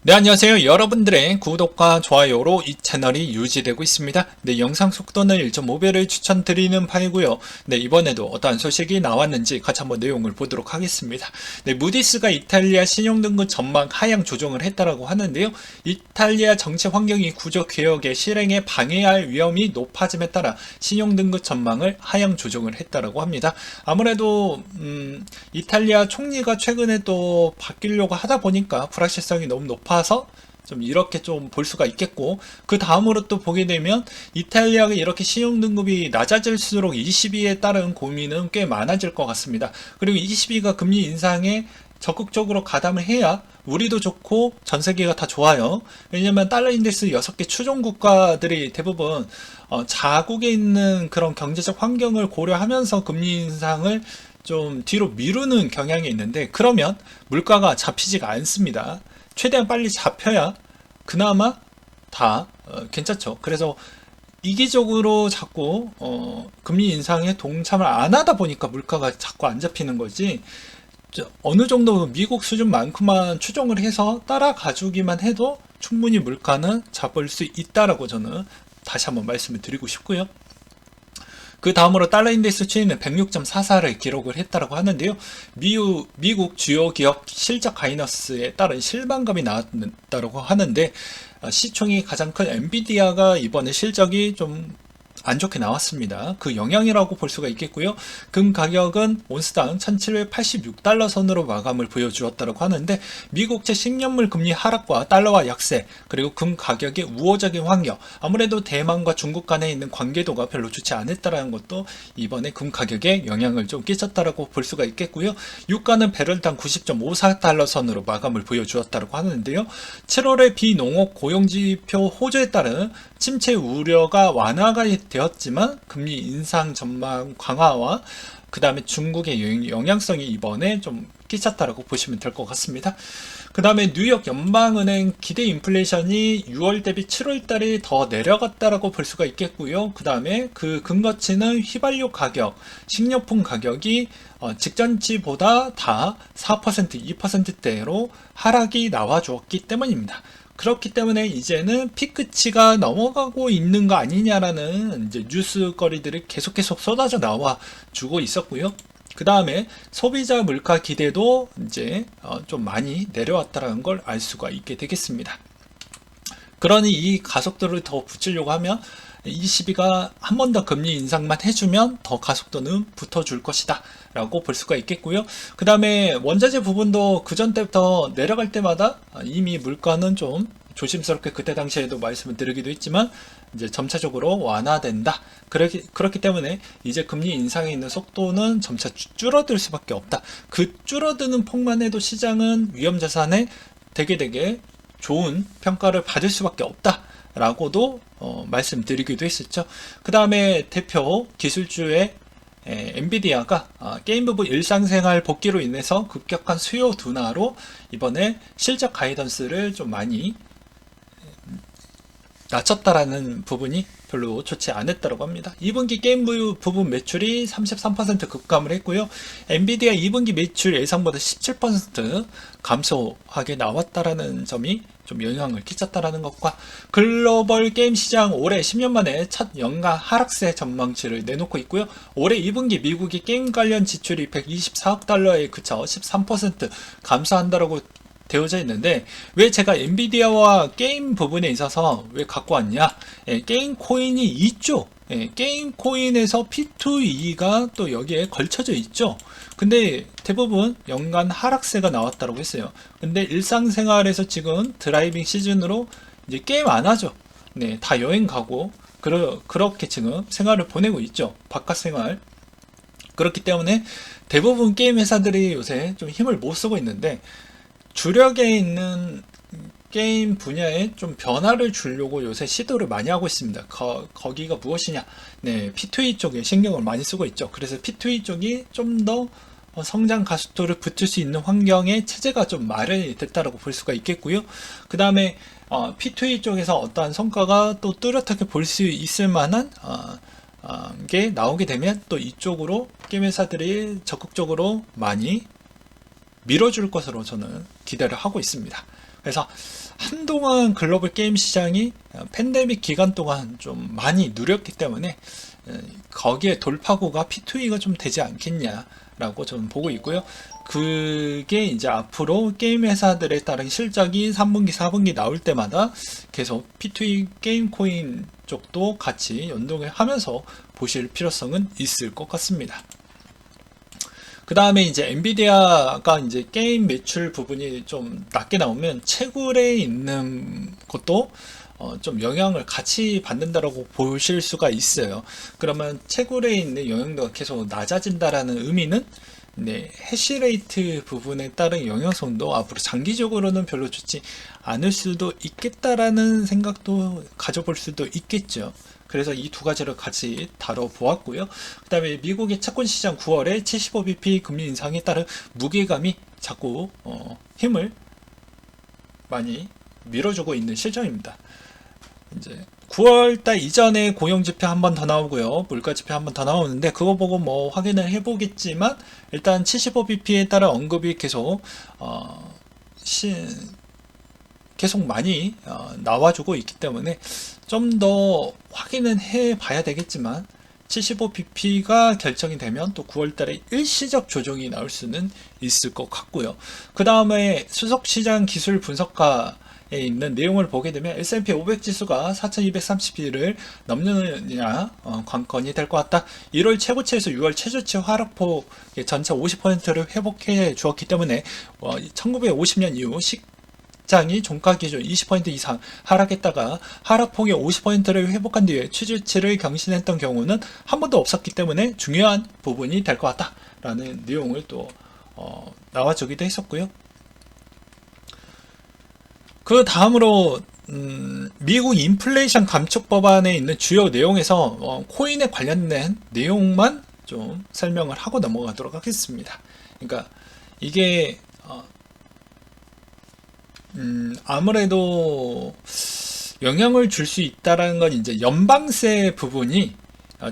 네, 안녕하세요. 여러분들의 구독과 좋아요로 이 채널이 유지되고 있습니다. 네, 영상 속도는 1.5배를 추천드리는 파이고요. 네, 이번에도 어떠한 소식이 나왔는지 같이 한번 내용을 보도록 하겠습니다. 네, 무디스가 이탈리아 신용등급 전망 하향 조정을 했다라고 하는데요. 이탈리아 정치 환경이 구조 개혁의 실행에 방해할 위험이 높아짐에 따라 신용등급 전망을 하향 조정을 했다라고 합니다. 아무래도 이탈리아 총리가 최근에 또 바뀌려고 하다 보니까 불확실성이 너무 높아서 좀 이렇게 좀 볼 수가 있겠고, 그 다음으로 또 보게 되면 이탈리아가 이렇게 신용등급이 낮아질수록 ECB에 따른 고민은 꽤 많아질 것 같습니다. 그리고 ECB가 금리 인상에 적극적으로 가담을 해야 우리도 좋고 전 세계가 다 좋아요. 왜냐면 달러 인덱스 6개 추종 국가들이 대부분 자국에 있는 그런 경제적 환경을 고려하면서 금리 인상을 좀 뒤로 미루는 경향이 있는데, 그러면 물가가 잡히지가 않습니다. 최대한 빨리 잡혀야 그나마 다 괜찮죠. 그래서 이기적으로 자꾸 금리 인상에 동참을 안 하다 보니까 물가가 자꾸 안 잡히는 거지, 어느 정도 미국 수준만큼만 추종을 해서 따라가주기만 해도 충분히 물가는 잡을 수 있다라고 저는 다시 한번 말씀을 드리고 싶고요. 그 다음으로 달러 인덱스 추이는 106.44를 기록을 했다고 하는데요. 미국 주요 기업 실적 가이너스에 따른 실망감이 나왔다고 하는데, 시총이 가장 큰 엔비디아가 이번에 실적이 좀 안 좋게 나왔습니다. 그 영향이라고 볼 수가 있겠고요. 금 가격은 온스당 1786달러 선으로 마감을 보여주었다고 하는데, 미국제 10년물 금리 하락과 달러와 약세, 그리고 금 가격의 우호적인 환경, 아무래도 대만과 중국 간에 있는 관계도가 별로 좋지 않았다는 것도 이번에 금 가격에 영향을 좀 끼쳤다고 볼 수가 있겠고요. 유가는 배럴당 90.54달러 선으로 마감을 보여주었다고 하는데요. 7월의 비농업 고용지표 호조에 따른 침체 우려가 완화가 되었지만 금리 인상 전망 강화와 그 다음에 중국의 영향성이 이번에 좀 끼쳤다라고 보시면 될 것 같습니다. 그 다음에 뉴욕 연방은행 기대 인플레이션이 6월 대비 7월 달에 더 내려갔다라고 볼 수가 있겠고요. 그 다음에 그 근거치는 휘발유 가격, 식료품 가격이 직전치보다 다 4%, 2%대로 하락이 나와주었기 때문입니다. 그렇기 때문에 이제는 피크치가 넘어가고 있는 거 아니냐라는 이제 뉴스거리들이 계속 쏟아져 나와 주고 있었고요. 그 다음에 소비자 물가 기대도 이제 좀 많이 내려왔다는 걸 알 수가 있게 되겠습니다. 그러니 이 가속도를 더 붙이려고 하면 ECB가 한 번 더 금리 인상만 해주면 더 가속도는 붙어줄 것이다 라고 볼 수가 있겠고요. 그 다음에 원자재 부분도 그전 때부터 내려갈 때마다 이미 물가는 좀 조심스럽게 그때 당시에도 말씀을 드리기도 했지만 이제 점차적으로 완화된다. 그렇기 때문에 이제 금리 인상에 있는 속도는 점차 줄어들 수밖에 없다. 그 줄어드는 폭만 해도 시장은 위험자산에 되게 좋은 평가를 받을 수밖에 없다 라고도 말씀드리기도 했었죠. 그 다음에 대표 기술주의 엔비디아가 게임 부분 일상생활 복귀로 인해서 급격한 수요 둔화로 이번에 실적 가이던스를 좀 많이 낮췄다라는 부분이 별로 좋지 않았다고 합니다. 2분기 게임 부분 매출이 33% 급감을 했고요. 엔비디아 2분기 매출 예상보다 17% 감소하게 나왔다라는 점이 좀 영향을 끼쳤다라는 것과, 글로벌 게임 시장 올해 10년 만에 첫 연간 하락세 전망치를 내놓고 있고요. 올해 2분기 미국의 게임 관련 지출이 124억 달러에 그쳐 13% 감소한다라고 되어져 있는데, 왜 제가 엔비디아와 게임 부분에 있어서 왜 갖고 왔냐? 게임 코인이 있죠. 게임 코인에서 P2E가 또 여기에 걸쳐져 있죠. 근데 대부분 연간 하락세가 나왔다고 했어요. 근데 일상생활에서 지금 드라이빙 시즌으로 이제 게임 안 하죠. 네, 다 여행 가고 그렇게 지금 생활을 보내고 있죠. 바깥 생활. 그렇기 때문에 대부분 게임 회사들이 요새 좀 힘을 못 쓰고 있는데, 주력에 있는 게임 분야에 좀 변화를 주려고 요새 시도를 많이 하고 있습니다. 거기가 무엇이냐? 네, P2E 쪽에 신경을 많이 쓰고 있죠. 그래서 P2E 쪽이 좀 더 성장 가속도를 붙일 수 있는 환경의 체제가 좀 마련이 됐다라고 볼 수가 있겠고요. 그 다음에 P2E 쪽에서 어떠한 성과가 또 뚜렷하게 볼 수 있을 만한 게 나오게 되면 또 이쪽으로 게임 회사들이 적극적으로 많이 밀어줄 것으로 저는 기대를 하고 있습니다. 그래서 한동안 글로벌 게임 시장이 팬데믹 기간 동안 좀 많이 누렸기 때문에 거기에 돌파구가 P2E가 좀 되지 않겠냐라고 저는 보고 있고요. 그게 이제 앞으로 게임 회사들에 따른 실적이 3분기, 4분기 나올 때마다 계속 P2E 게임 코인 쪽도 같이 연동을 하면서 보실 필요성은 있을 것 같습니다. 그 다음에 이제 엔비디아가 이제 게임 매출 부분이 좀 낮게 나오면 채굴에 있는 것도 좀 영향을 같이 받는다라고 보실 수가 있어요. 그러면 채굴에 있는 영향도가 계속 낮아진다라는 의미는 네, 해시레이트 부분에 따른 영향성도 앞으로 장기적으로는 별로 좋지 않을 수도 있겠다라는 생각도 가져볼 수도 있겠죠. 그래서 이 두 가지를 같이 다뤄보았고요. 그 다음에 미국의 채권 시장 9월에 75bp 금리 인상에 따른 무게감이 자꾸 힘을 많이 밀어주고 있는 실정입니다. 이제 9월달 이전에 고용지표 한 번 더 나오고요. 물가지표 한 번 더 나오는데 그거 보고 뭐 확인을 해보겠지만 일단 75bp에 따른 언급이 계속 계속 많이 나와주고 있기 때문에 좀 더 확인은 해봐야 되겠지만 75bp가 결정이 되면 또 9월달에 일시적 조정이 나올 수는 있을 것 같고요. 그 다음에 수석시장 기술 분석가에 있는 내용을 보게 되면 S&P 500 지수가 4230일을 넘느냐 관건이 될 것 같다. 1월 최고치에서 6월 최저치 하락폭 전체 50%를 회복해 주었기 때문에 1950년 이후 시장이 종가 기준 20% 이상 하락했다가 하락폭의 50%를 회복한 뒤에 최저치를 경신했던 경우는 한 번도 없었기 때문에 중요한 부분이 될 것 같다라는 내용을 또 나와주기도 했었고요. 그 다음으로 미국 인플레이션 감축 법안에 있는 주요 내용에서 코인에 관련된 내용만 좀 설명을 하고 넘어가도록 하겠습니다. 그러니까 이게 아무래도 영향을 줄 수 있다라는 건 이제 연방세 부분이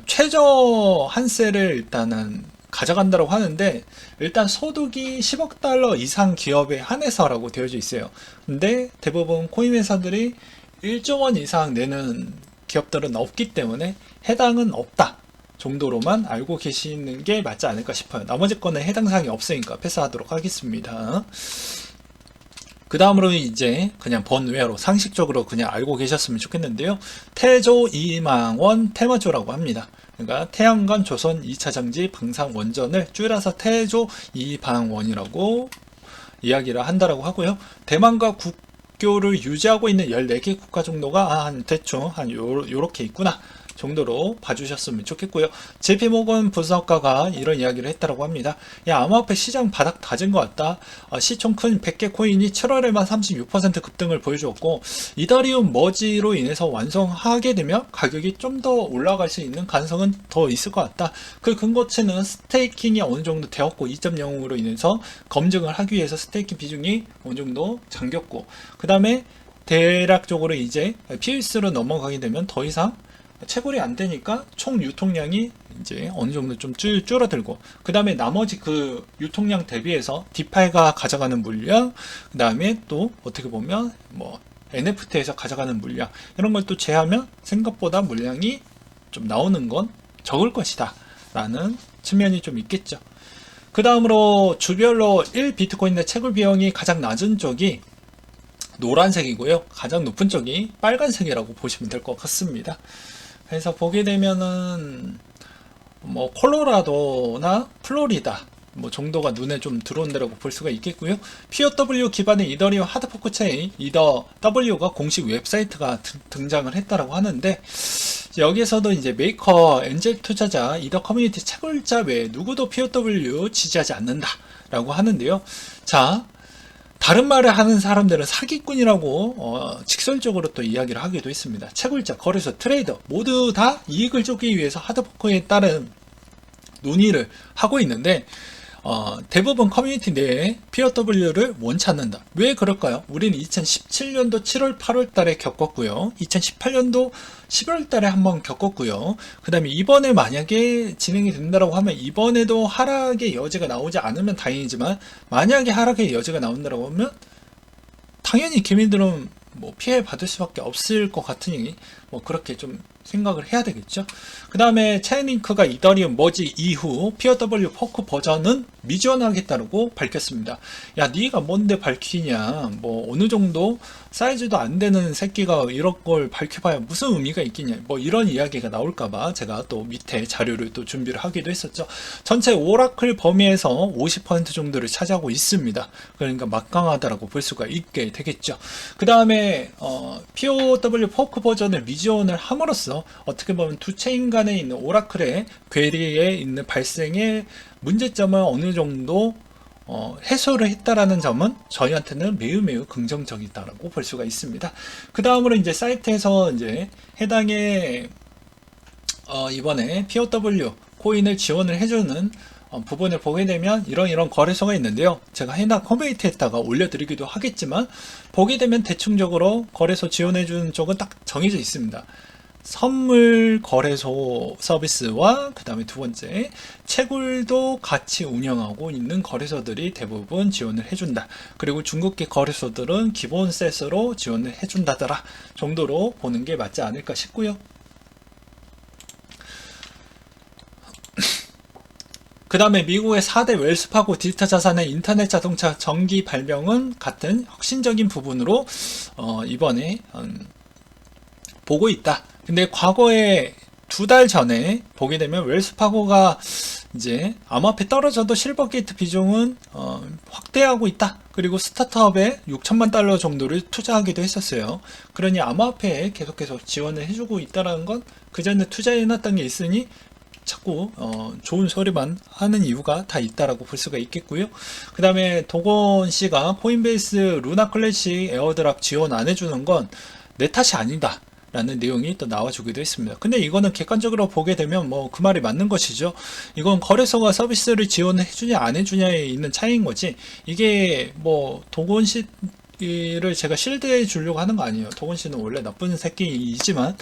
최저 한세를 일단은 가져간다고 하는데 일단 소득이 10억 달러 이상 기업에 한해서라고 되어져 있어요. 근데 대부분 코인 회사들이 1조 원 이상 내는 기업들은 없기 때문에 해당은 없다 정도로만 알고 계시는 게 맞지 않을까 싶어요. 나머지 거는 해당 사항이 없으니까 패스하도록 하겠습니다. 그 다음으로 이제 그냥 번외로 상식적으로 그냥 알고 계셨으면 좋겠는데요. 태조 2만원 테마조라고 합니다. 그러니까 태양광 조선 2차전지 방산 원전을 줄여서 태조 2방원이라고 이야기를 한다라고 하고요. 대만과 국교를 유지하고 있는 14개 국가 정도가 한 대충 한 요렇게 있구나 정도로 봐주셨으면 좋겠고요. JP모건 분석가가 이런 이야기를 했다고 합니다. 야, 암호화폐 시장 바닥 다진 것 같다. 시총 큰 100개 코인이 7월에만 36% 급등을 보여주었고 이더리움 머지로 인해서 완성하게 되면 가격이 좀 더 올라갈 수 있는 가능성은 더 있을 것 같다. 그 근거치는 스테이킹이 어느 정도 되었고 2.0으로 인해서 검증을 하기 위해서 스테이킹 비중이 어느 정도 잠겼고 그 다음에 대략적으로 이제 PS로 넘어가게 되면 더 이상 채굴이 안 되니까 총 유통량이 이제 어느 정도 좀 줄어들고 그 다음에 나머지 그 유통량 대비해서 디파이가 가져가는 물량 그 다음에 또 어떻게 보면 뭐 NFT에서 가져가는 물량 이런 걸 또 제하면 생각보다 물량이 좀 나오는 건 적을 것이다 라는 측면이 좀 있겠죠. 그 다음으로 주별로 1비트코인의 채굴 비용이 가장 낮은 쪽이 노란색이고요. 가장 높은 쪽이 빨간색이라고 보시면 될 것 같습니다. 그래서 보게 되면은 뭐 콜로라도나 플로리다 뭐 정도가 눈에 좀 들어온다라고 볼 수가 있겠고요. POW 기반의 이더리움 하드포크 체인 이더 W가 공식 웹사이트가 등장을 했다라고 하는데 여기에서도 이제 메이커 엔젤 투자자 이더 커뮤니티 채굴자 외에 누구도 POW 지지하지 않는다라고 하는데요. 자. 다른 말을 하는 사람들은 사기꾼이라고 직설적으로 또 이야기를 하기도 했습니다. 채굴자, 거래소, 트레이더 모두 다 이익을 쫓기 위해서 하드포크에 따른 논의를 하고 있는데 대부분 커뮤니티 내에 POW를 원치 않는다. 왜 그럴까요? 우리는 2017년도 7월 8월 달에 겪었고요. 2018년도 11월 달에 한번 겪었고요. 그 다음에 이번에 만약에 진행이 된다고 하면 이번에도 하락의 여지가 나오지 않으면 다행이지만 만약에 하락의 여지가 나온다고 하면 당연히 개미들은 뭐 피해 받을 수밖에 없을 것 같으니 뭐 그렇게 좀 생각을 해야 되겠죠. 그 다음에 체인링크가 이더리움 머지 이후 POW 포크 버전은 미지원하겠다고 밝혔습니다. 야, 니가 뭔데 밝히냐? 뭐 어느 정도 사이즈도 안 되는 새끼가 이런 걸 밝혀봐야 무슨 의미가 있겠냐? 뭐 이런 이야기가 나올까봐 제가 또 밑에 자료를 또 준비를 하기도 했었죠. 전체 오라클 범위에서 50% 정도를 차지하고 있습니다. 그러니까 막강하다라고 볼 수가 있게 되겠죠. 그 다음에 POW 포크 버전을 미지원을 함으로써 어떻게 보면 두 체인 간에 있는 오라클의 괴리에 있는 발생의 문제점을 어느 정도 해소를 했다라는 점은 저희한테는 매우 긍정적이다라고 볼 수가 있습니다. 그 다음으로 이제 사이트에서 이제 해당의 이번에 POW 코인을 지원을 해주는 부분을 보게 되면 이런 거래소가 있는데요. 제가 해당 커뮤니티에다가 올려드리기도 하겠지만 보게 되면 대충적으로 거래소 지원해주는 쪽은 딱 정해져 있습니다. 선물 거래소 서비스와 그 다음에 두 번째 채굴도 같이 운영하고 있는 거래소들이 대부분 지원을 해준다. 그리고 중국계 거래소들은 기본 셋으로 지원을 해준다더라 정도로 보는 게 맞지 않을까 싶고요. 그 다음에 미국의 4대 웰스파고 디지털 자산의 인터넷 자동차 정기 발명은 같은 혁신적인 부분으로 이번에 보고 있다. 근데 과거에 2달 전에 보게 되면 웰스파고가 이제 암호화폐 떨어져도 실버게이트 비중은 확대하고 있다. 그리고 스타트업에 6천만 달러 정도를 투자하기도 했었어요. 그러니 암호화폐에 계속해서 지원을 해주고 있다는 건 그전에 투자해놨던 게 있으니 자꾸 좋은 소리만 하는 이유가 다 있다라고 볼 수가 있겠고요. 그 다음에 도건 씨가 코인베이스 루나 클래식 에어드랍 지원 안 해주는 건 내 탓이 아니다 라는 내용이 또 나와주기도 했습니다. 근데 이거는 객관적으로 보게 되면 뭐 그 말이 맞는 것이죠. 이건 거래소가 서비스를 지원을 해주냐 안 해주냐에 있는 차이인 거지, 이게 뭐 도건 씨를 제가 실드해 주려고 하는 거 아니에요. 도건 씨는 원래 나쁜 새끼이지만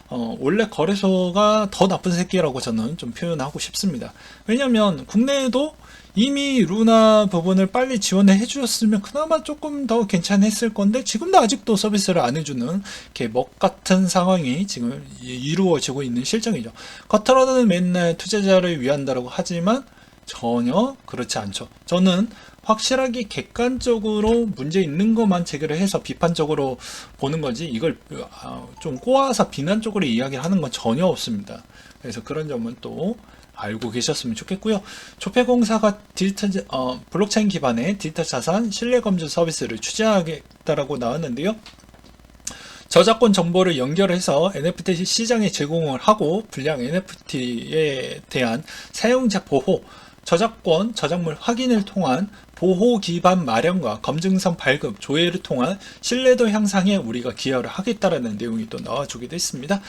원래 거래소가 더 나쁜 새끼라고 저는 좀 표현하고 싶습니다. 왜냐면 국내에도 이미 루나 부분을 빨리 지원을 해주셨으면 그나마 조금 더 괜찮았을 건데 지금도 아직도 서비스를 안 해주는 개먹 같은 상황이 지금 이루어지고 있는 실정이죠. 겉으로는 맨날 투자자를 위한다라고 하지만 전혀 그렇지 않죠. 저는 확실하게 객관적으로 문제 있는 것만 제기를 해서 비판적으로 보는 거지 이걸 좀 꼬아서 비난적으로 이야기를 하는 건 전혀 없습니다. 그래서 그런 점은 또 알고 계셨으면 좋겠고요. 조폐공사가 블록체인 기반의 디지털 자산 신뢰 검증 서비스를 추진하겠다라고 나왔는데요. 저작권 정보를 연결해서 NFT 시장에 제공을 하고 불량 NFT에 대한 사용자 보호, 저작권, 저작물 확인을 통한 보호 기반 마련과 검증성 발급, 조회를 통한 신뢰도 향상에 우리가 기여를 하겠다라는 내용이 또 나와주기도 했습니다.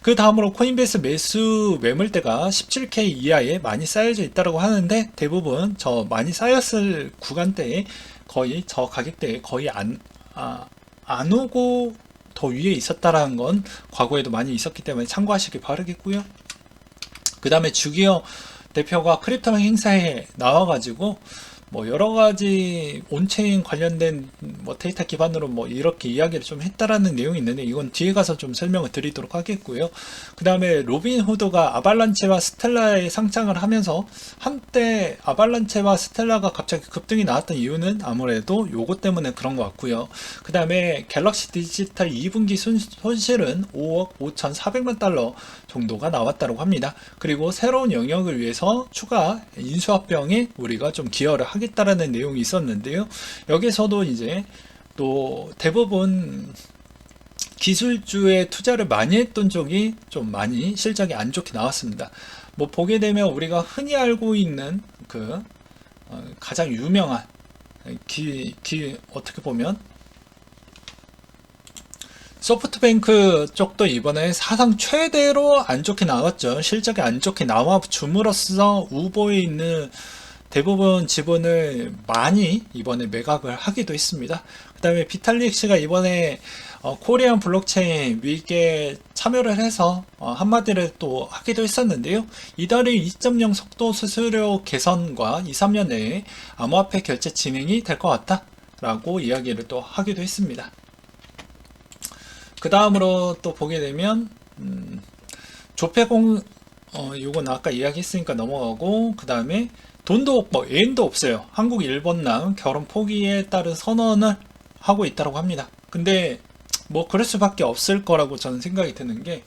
그 다음으로 코인베이스 매수 매물대가 17K 이하에 많이 쌓여져 있다고 하는데 대부분 저 많이 쌓였을 구간대에 거의 저 가격대에 거의 안 오고 더 위에 있었다라는 건 과거에도 많이 있었기 때문에 참고하시기 바라겠고요. 그 다음에 주기어 대표가 크립토 행사에 나와가지고 뭐 여러가지 온체인 관련된 뭐 데이터 기반으로 뭐 이렇게 이야기를 좀 했다라는 내용이 있는데 이건 뒤에 가서 좀 설명을 드리도록 하겠고요. 그 다음에 로빈후드가 아발란체와 스텔라에 상장을 하면서 한때 아발란체와 스텔라가 갑자기 급등이 나왔던 이유는 아무래도 요거 때문에 그런 것 같고요. 그 다음에 갤럭시 디지털 2분기 손실은 5억 5,400만 달러 정도가 나왔다고 합니다. 그리고 새로운 영역을 위해서 추가 인수합병에 우리가 좀 기여를 하겠다라는 내용이 있었는데요. 여기서도 이제 또 대부분 기술주에 투자를 많이 했던 쪽이 좀 많이 실적이 안 좋게 나왔습니다. 뭐 보게 되면 우리가 흔히 알고 있는 그 가장 유명한 어떻게 보면 소프트뱅크 쪽도 이번에 사상 최대로 안 좋게 나왔죠. 실적이 안 좋게 나와 줌으로써 우보에 있는 대부분 지분을 많이 이번에 매각을 하기도 했습니다. 그 다음에 비탈릭스가 이번에 코리안 블록체인 위기에 참여를 해서 한마디를 또 하기도 했었는데요. 이달의 2.0 속도 수수료 개선과 2, 3년 내에 암호화폐 결제 진행이 될 것 같다 라고 이야기를 또 하기도 했습니다. 그 다음으로 또 보게 되면 조폐공 요건 아까 이야기했으니까 넘어가고, 그 다음에 돈도 뭐 애인도 없어요. 한국 일본랑 결혼 포기에 따른 선언을 하고 있다고 합니다. 근데 뭐 그럴 수밖에 없을 거라고 저는 생각이 드는 게,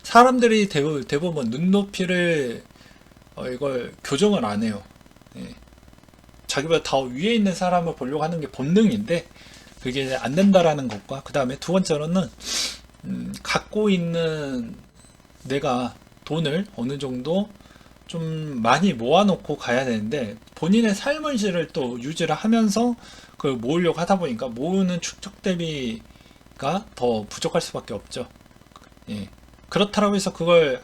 사람들이 대부분 눈높이를 이걸 교정을 안 해요. 예. 자기보다 더 위에 있는 사람을 보려고 하는 게 본능인데 그게 안 된다라는 것과, 그 다음에 두 번째로는 갖고 있는 내가 돈을 어느 정도 좀 많이 모아놓고 가야 되는데, 본인의 삶의 질을 또 유지를 하면서 그걸 모으려고 하다 보니까 모으는 축적 대비가 더 부족할 수밖에 없죠. 예. 그렇다고 해서 그걸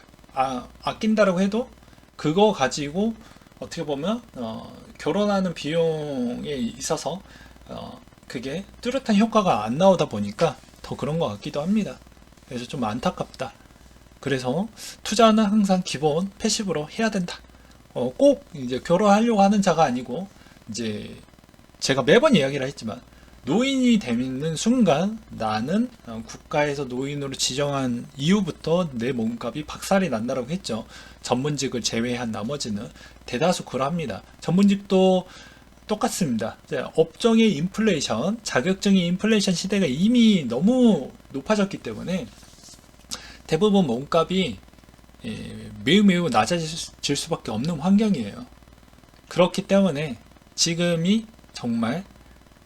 아낀다라고 해도 그거 가지고 어떻게 보면 결혼하는 비용에 있어서 그게 뚜렷한 효과가 안 나오다 보니까 더 그런 것 같기도 합니다. 그래서 좀 안타깝다. 그래서 투자는 항상 기본 패시브로 해야 된다. 꼭 이제 결혼하려고 하는 자가 아니고, 이제 제가 매번 이야기를 했지만 노인이 되는 순간 나는 국가에서 노인으로 지정한 이후부터 내 몸값이 박살이 난다라고 했죠. 전문직을 제외한 나머지는 대다수 그러합니다. 전문직도 똑같습니다. 업종의 인플레이션, 자격증의 인플레이션 시대가 이미 너무 높아졌기 때문에 대부분 몸값이 매우 낮아질 수밖에 없는 환경이에요. 그렇기 때문에 지금이 정말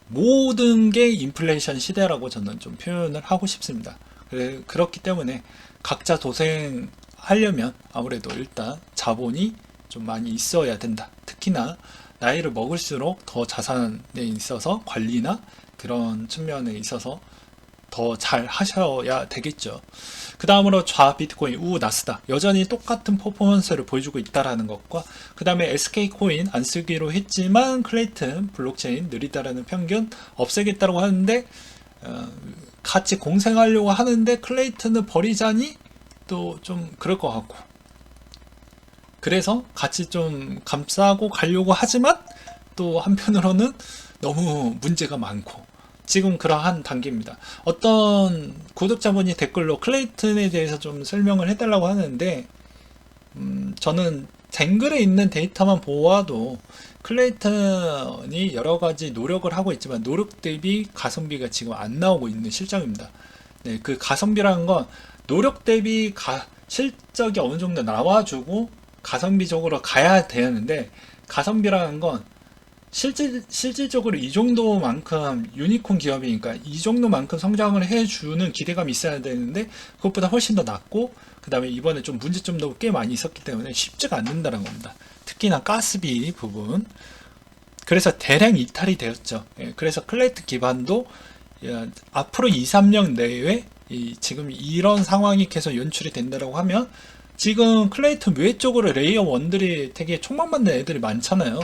모든 게 인플레이션 시대라고 저는 좀 표현을 하고 싶습니다. 그렇기 때문에 각자 도생하려면 아무래도 일단 자본이 좀 많이 있어야 된다. 특히나 나이를 먹을수록 더 자산에 있어서 관리나 그런 측면에 있어서 더 잘 하셔야 되겠죠. 그 다음으로 좌 비트코인, 우 나스닥 여전히 똑같은 퍼포먼스를 보여주고 있다라는 것과, 그 다음에 SK코인 안 쓰기로 했지만 클레이튼 블록체인 느리다라는 편견 없애겠다고 하는데 같이 공생하려고 하는데 클레이튼을 버리자니 또 좀 그럴 것 같고, 그래서 같이 좀 감싸고 가려고 하지만 또 한편으로는 너무 문제가 많고, 지금 그러한 단계입니다. 어떤 구독자분이 댓글로 클레이튼에 대해서 좀 설명을 해달라고 하는데, 저는 쟁글에 있는 데이터만 보아도 클레이튼이 여러가지 노력을 하고 있지만 노력 대비 가성비가 지금 안 나오고 있는 실정입니다. 네, 그 가성비라는 건 노력 대비 실적이 어느 정도 나와주고 가성비적으로 가야 되는데, 가성비라는 건 실질적으로 이 정도만큼 유니콘 기업이니까 이 정도만큼 성장을 해주는 기대감이 있어야 되는데 그것보다 훨씬 더 낮고, 그 다음에 이번에 좀 문제점도 꽤 많이 있었기 때문에 쉽지가 않는다는 겁니다. 특히나 가스비 부분. 그래서 대량 이탈이 되었죠. 그래서 클레이튼 기반도 앞으로 2, 3년 내외 지금 이런 상황이 계속 연출이 된다고 하면, 지금 클레이튼 외 쪽으로 레이어 1들이 되게 촉망받는 애들이 많잖아요.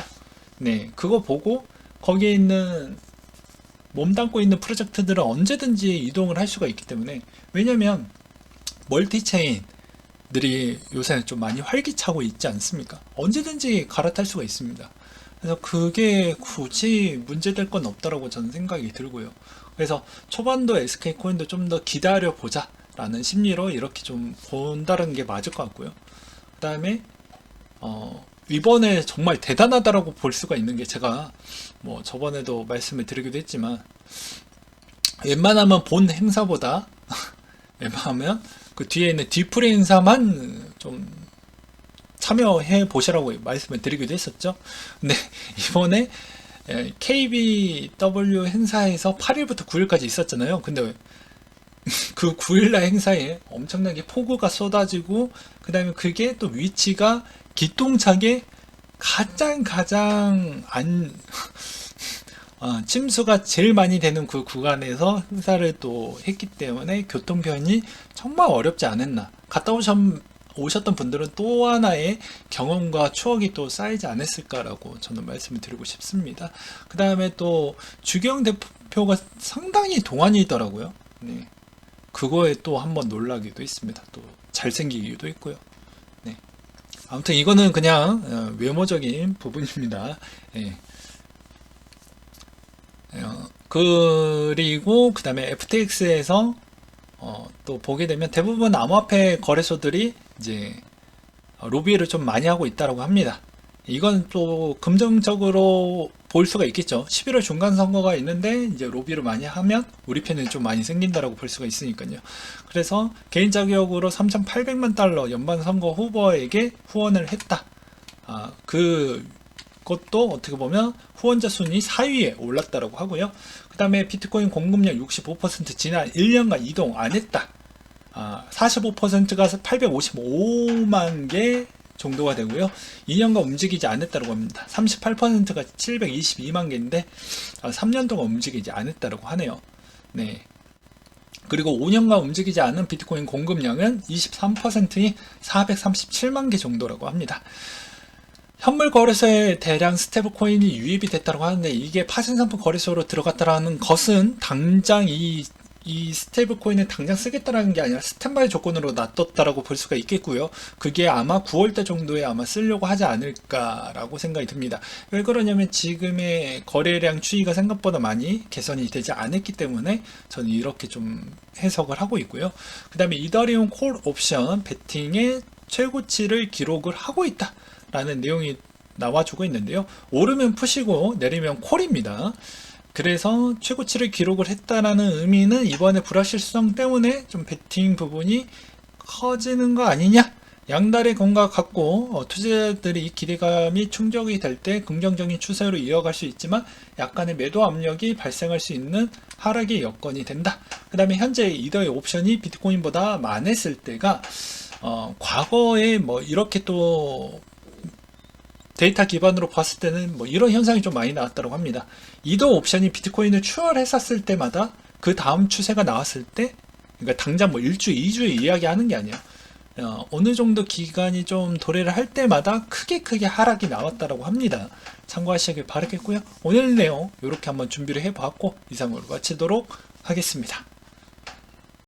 네, 그거 보고 거기에 있는 몸담고 있는 프로젝트들은 언제든지 이동을 할 수가 있기 때문에, 왜냐면 멀티체인들이 요새 좀 많이 활기차고 있지 않습니까? 언제든지 갈아탈 수가 있습니다. 그래서 그게 굳이 문제될 건 없다라고 저는 생각이 들고요. 그래서 초반도 SK코인도 좀 더 기다려보자 라는 심리로 이렇게 좀 본다는 게 맞을 것 같고요. 그 다음에 이번에 정말 대단하다라고 볼 수가 있는 게, 제가 뭐 저번에도 말씀을 드리기도 했지만 웬만하면 본 행사보다 웬만하면 그 뒤에 있는 디프리 행사만 좀 참여해 보시라고 말씀을 드리기도 했었죠. 근데 이번에 KBW 행사에서 8일부터 9일까지 있었잖아요. 근데 그 9일날 행사에 엄청나게 폭우가 쏟아지고, 그 다음에 그게 또 위치가 기똥차게 가장 침수가 제일 많이 되는 그 구간에서 행사를 또 했기 때문에 교통편이 정말 어렵지 않았나. 갔다 오셨던 분들은 또 하나의 경험과 추억이 또 쌓이지 않았을까라고 저는 말씀을 드리고 싶습니다. 그 다음에 또 주경 대표가 상당히 동안이더라고요. 네. 그거에 또 한번 놀라기도 했습니다. 또 잘생기기도 했고요. 네. 아무튼 이거는 그냥 외모적인 부분입니다. 예. 그리고 그 다음에 FTX에서 또 보게 되면 대부분 암호화폐 거래소들이 이제 로비를 좀 많이 하고 있다고 합니다. 이건 또 긍정적으로 볼 수가 있겠죠. 11월 중간 선거가 있는데 이제 로비를 많이 하면 우리 편은 좀 많이 생긴다라고 볼 수가 있으니까요. 그래서 개인 자격으로 3,800만 달러 연방 선거 후보에게 후원을 했다. 그것도 어떻게 보면 후원자 순위 4위에 올랐다라고 하고요. 그 다음에 비트코인 공급량 65% 지난 1년간 이동 안 했다. 45%가 855만 개 정도가 되고요. 2년간 움직이지 않았다고 합니다. 38%가 722만 개인데 3년 동안 움직이지 않았다고 하네요. 네. 그리고 5년간 움직이지 않은 비트코인 공급량은 23%인 437만 개 정도라고 합니다. 현물 거래소에 대량 스테이블 코인이 유입이 됐다고 하는데 이게 파생상품 거래소로 들어갔다라는 것은 당장 이 스테이블 코인을 당장 쓰겠다라는 게 아니라 스탠바이 조건으로 놔뒀다라고 볼 수가 있겠고요. 그게 아마 9월달 정도에 아마 쓰려고 하지 않을까라고 생각이 듭니다. 왜 그러냐면 지금의 거래량 추이가 생각보다 많이 개선이 되지 않았기 때문에 저는 이렇게 좀 해석을 하고 있고요. 그 다음에 이더리움 콜 옵션 베팅의 최고치를 기록을 하고 있다 라는 내용이 나와주고 있는데요. 오르면 푸시고 내리면 콜입니다. 그래서 최고치를 기록을 했다라는 의미는 이번에 불확실성 때문에 좀 베팅 부분이 커지는 거 아니냐? 양달의 공과 같고 투자자들이 기대감이 충족이 될 때 긍정적인 추세로 이어갈 수 있지만 약간의 매도 압력이 발생할 수 있는 하락의 여건이 된다. 그 다음에 현재 이더의 옵션이 비트코인보다 많았을 때가 과거에 뭐 이렇게 또 데이터 기반으로 봤을 때는 뭐 이런 현상이 좀 많이 나왔다고 합니다. 이더 옵션이 비트코인을 추월했었을 때마다 그 다음 추세가 나왔을 때, 그러니까 당장 뭐 1주, 2주에 이야기하는 게 아니에요. 어느 정도 기간이 좀 도래를 할 때마다 크게 하락이 나왔다고 합니다. 참고하시길 바라겠고요. 오늘 내용 이렇게 한번 준비를 해봤고 이상으로 마치도록 하겠습니다.